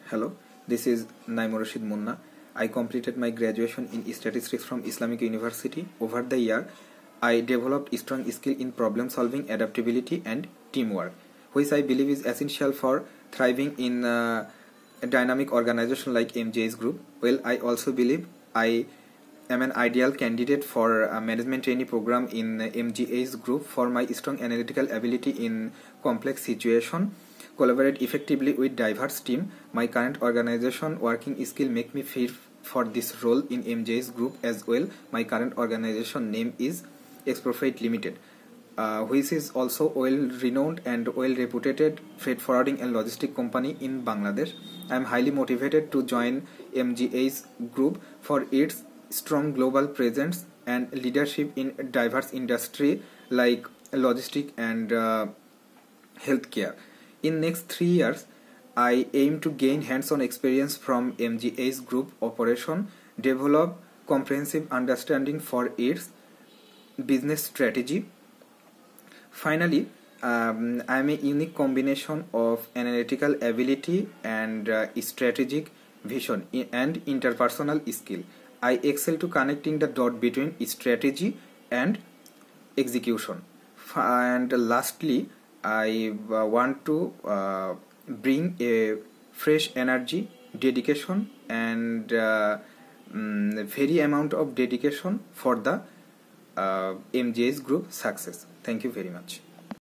Hello, this is Naimur Rashid Munna. I completed my graduation in statistics from Islamic University. Over the year, I developed strong skill in problem solving, adaptability, and teamwork, which I believe is essential for thriving in a dynamic organization like MJS Group. Well, I also believe I am an ideal candidate for a management trainee program in MGA's Group for my strong analytical ability in complex situation, collaborate effectively with diverse team. My current organization working skill make me fit for this role in MJS Group as well. My current organization name is Exprofreight Limited, which is also well renowned and well reputed freight forwarding and logistic company in Bangladesh. I am highly motivated to join MGA's Group for its strong global presence and leadership in diverse industry like logistic and healthcare. In next 3 years, I aim to gain hands-on experience from MGA's Group operation, develop comprehensive understanding for its business strategy. Finally, I am a unique combination of analytical ability and strategic vision and interpersonal skill. I excel to connecting the dot between strategy and execution. And lastly, I want to bring a fresh energy, dedication, and very amount of dedication for the MJS Group success. Thank you very much.